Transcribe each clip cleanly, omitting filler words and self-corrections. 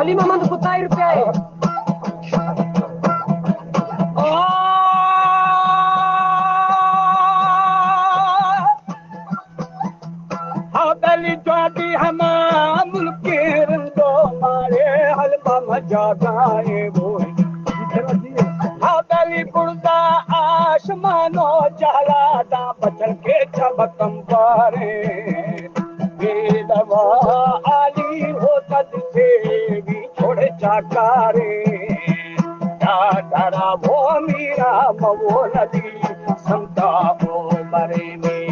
वली मोहम्मद कुत्ता रुपया है दली जाती हम मुल्के रंदो मारे हलवा मजादाए बोल दली पुरदा आसमानो जाला दा बचल के छबकम पारे बेदवा आली हो तद से भी छोड़े चाकारे डरा वो मीरा मवो नदी संता हो मरे में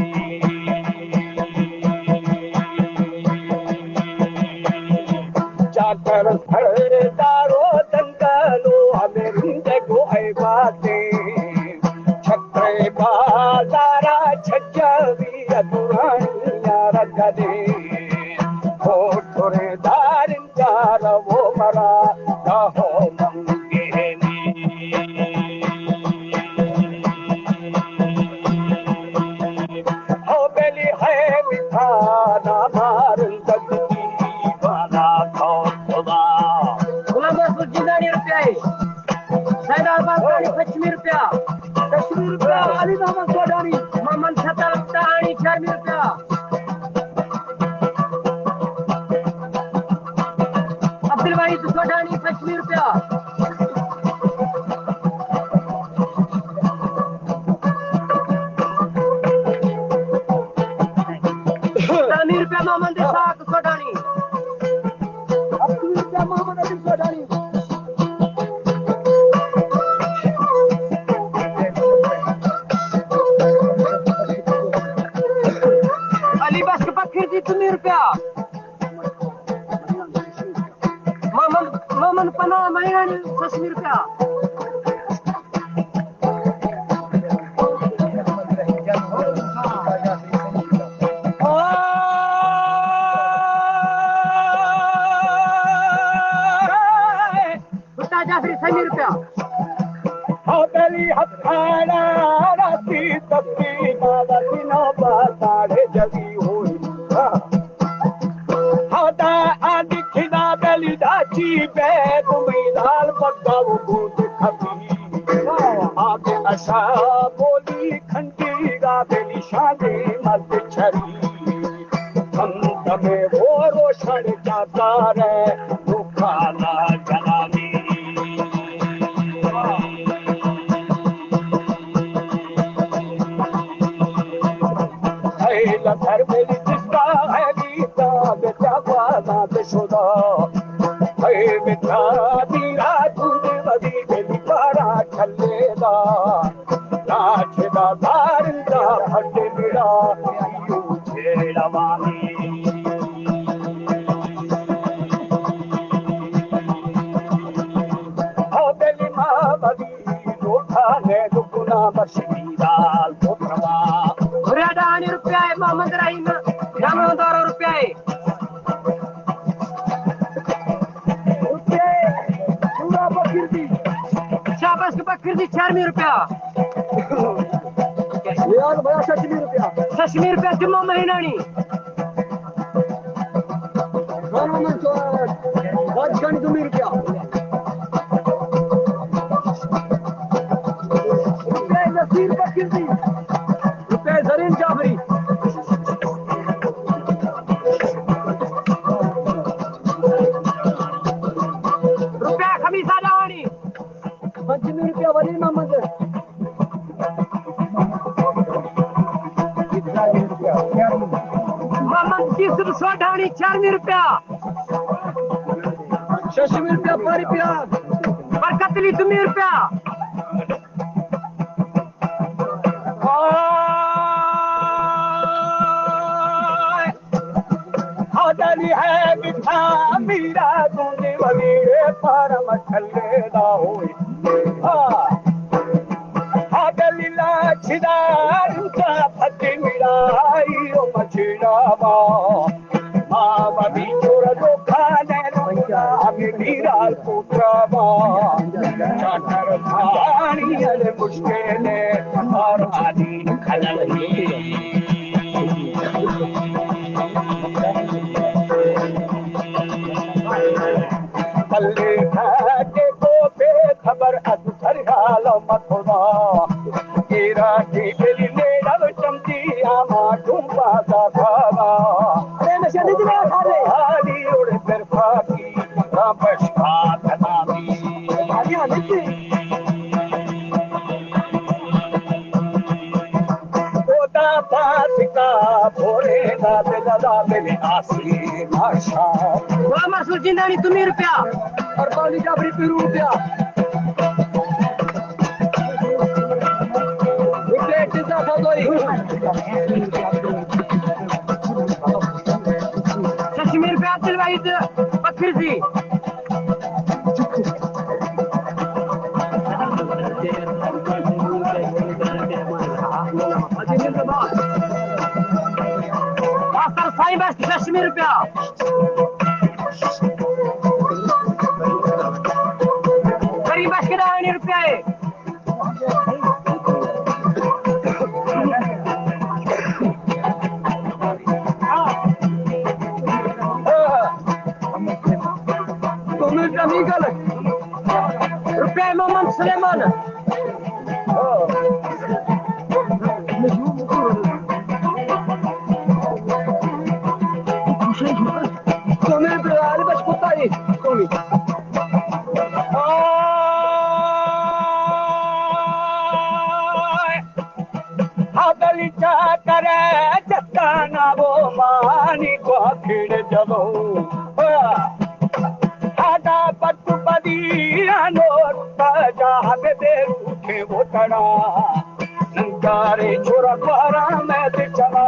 जाकर दारो दंगलो हमें रुंदे को आई बातें छत्रे बाजारा छज्जवी अधुरानिया रख दे हो थोड़े दारिंदार वो मरा हो मंगे हो बेली है मिठा ना मारन ₹50 अली मोहम्मद सोडानी मोहम्मद छतानी ₹4 अब्दुल वाहिद सोडानी ₹50 ₹30 मोहम्मद इसाक सोडानी ₹80 मोहम्मद अली सोडानी ₹30 मोहम्मद पना महिरानी ₹60 जाफरी ₹60 हथली हथाना राती तपती बाबा दिनो बाताड़े जगी हुई हदा आदि खिदा बेली दाची बे तुमीदाल बगाव गुद खबी आगे असा बोली खंडी गा बेली शादी मत छरी संत में वो रोशन जाता रे दुखाना जलानी घर मेरी जिसका है गीता बेटा वाला बेशुदा है बेटा दीरा दूध बदी बेली पारा छल्लेदा नाचदा दारिंदा फट मिला यू छेड़ा मानी हो बेली मां बदी लोठा ने दुगुना बरसी दाल पोत्रवा ₹10 है मोहम्मद रहीम ₹12 है शाबाश के बकरी ₹4 यार भैया ₹60 जुम्मा महीनानी नसीर बकरी रुपये जरीन जाफरी रुपया खमीसा जवानी ₹25 वली मोहम्मद मोहम्मद जीसुफ सोढानी ₹4 ₹60 पारी पिया बरकतली ₹2 दली है मिठा मीरा दूनी वलीरे परम छल्लेदा होई दली लाछदार का फटी मिराई ओ मछड़ा बा मां भी चोर दो खाने आगे मीरा पुत्र बा चाटर पानी अरे मुश्किल और आदि खलल मथुरा केरा की बेली ने डब चमकी आमा डूबा दा खाना अरे मैं शादी में खा ले हाली उड़ तरफा की रामशा धनामी भाजी हनीती ओदा पासिका भोरे दा दादा मेरे आसी भाषा वो मासूर जिंदानी तुम्ही रुपया और पानी जाबरी पीरू रुपया रुपये कितना था दोई कश्मीर पे आते भाई पत्थर सी मास्टर साईं बस कश्मीर रुपया गरीब बस के दाने रुपया है तुम्हें कमी गलत रुपया मोहम्मद सुलेमान तुम्हें बिहार बस कुत्ता ही तुम्हें हादली करे जत्ता वो मानी को खिड़ जबो हादा पत्तु पदी अनोर जहाँ दे उठे वो तड़ा नंगारे छोरा द्वारा मैं ते चला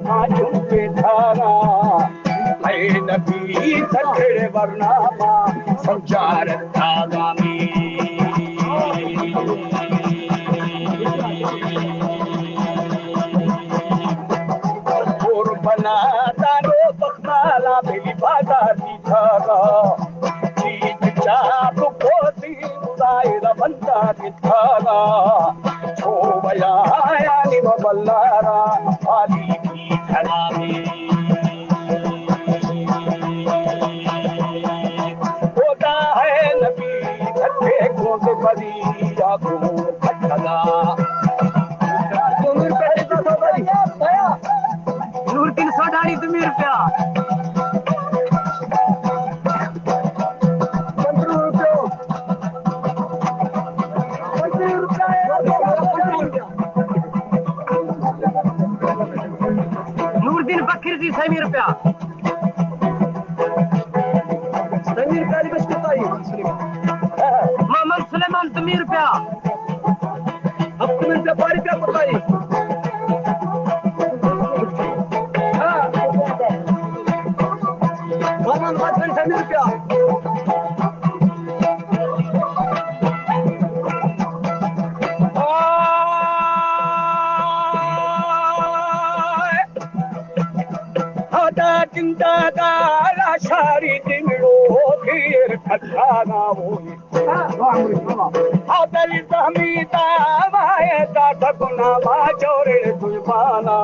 ना चुपे धारा है नबी सखड़े वरनामा संचार धागामी और बना दानो बखमाला मेरी बाजार की धागा चीज चाप कोती उदायरा बंदा की धागा छो बया आया निम बल्लारा आली की धरामी होता है नबी धक्के कोत बदी आगो खटला तुम रुपये कितना था भाई भैया नूर 300 डाली तुम्ही रुपया 15 रुपये नूर दिन बखीर सी सही रुपया समीर काली बस कितना ही मोहम्मद सुलेमान तुम्ही रुपया अब तुम्हें से पारी क्या पता ही मोहम्मद वासन समीर रुपया चिंता दाला सारी दिमड़ो फिर खजाना होई आदल तमीता माए दादा गुना मा चोरे दुबाना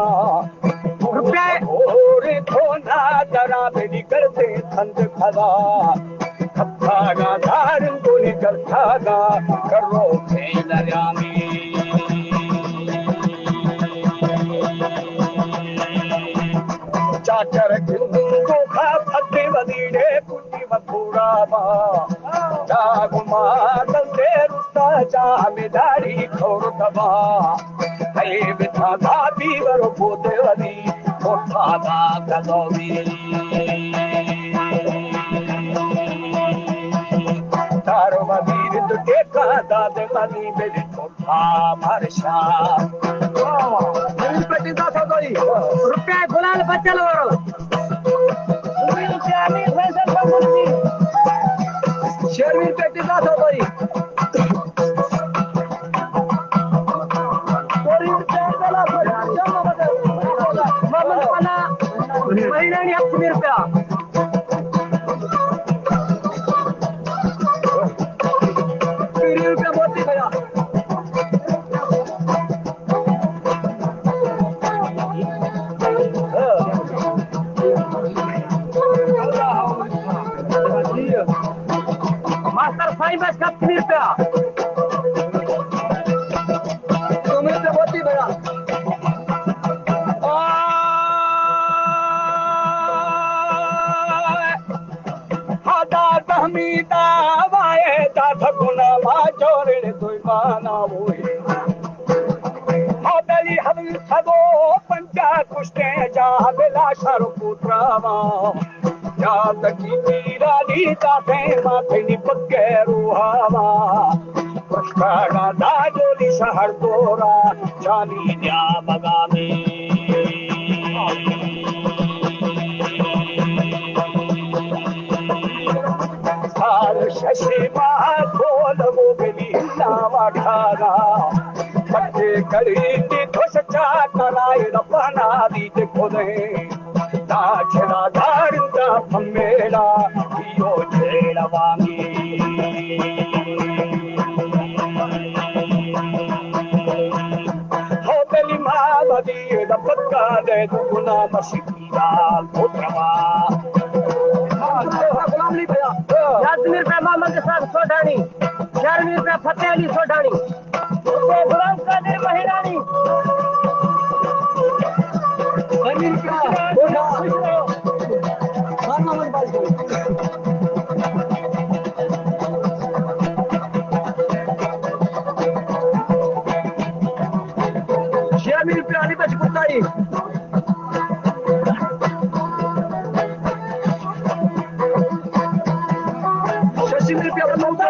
रुपये और थोना जरा मेरी करते थंद खदा खप्पाना धार को निकल खादा करो खेलया चाचर को खा फते वदीडे कुटी मथुरा बा जागुमा दंदे रुता चाह में दाढ़ी खोर दबा है बिथा दाबी वरो पोते वदी कोठा दा गलोवी तारो वदीर तो के का दादे मनी मेरे कोठा मारशा पेटी दा था दोई रुपया गुलाल बचल वरो शेरवीर पेटी दा था दोई मोहम्मद पना महीना नहीं 80 रुपया रुपया बहुत ही भैया मास्टर साईं बस 80 रुपया तो माना वही बेली हवी सदो पंचा कुश्ते जा बेला शर पुत्रावा याद की मीराली ताते माथे नि पक्के रुहावा पुष्कड़ा दाजोली शहर दोरा जानी न्या बगामी साल शशि बोल वो बेली नावा खाना पट्टे करी तो सच्चा कराए रपना दी खोदे नाचना दारुदा फमेला यो जेड़ा वांगी हो बेली मावदी द पक्का दे दुना मशीदा पुत्रवा गुलाम ली भैया यादमीर पे मोहम्मद के साथ सोडानी 4 पे फतेह अली सोडानी गुलाम कादिर महिरानी अमीर का मोहम्मद बाजी शामिल पे अली बचकुताई शशि पे ममता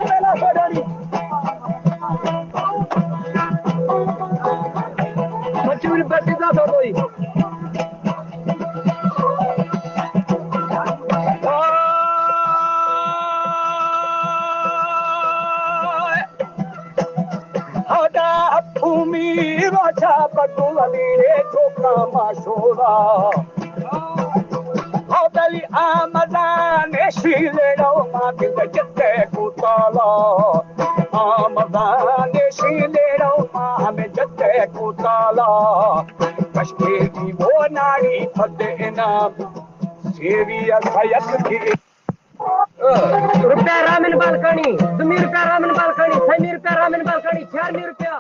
बेला सोडानी मचूर बच्चा तो कोई हदा भूमि राजा पटुली रे छोकरा माशोरा हदली आमदाने शिले रो माके जते कुताला आमदाने शिले रो मामे जते कुताला कश्मीर की वो नारी फते इनाम सेवी अखयक की रुपया रामन बालकनी 2 रुपया रामन बालकनी 6 रुपया रामन बालकनी 4 रुपया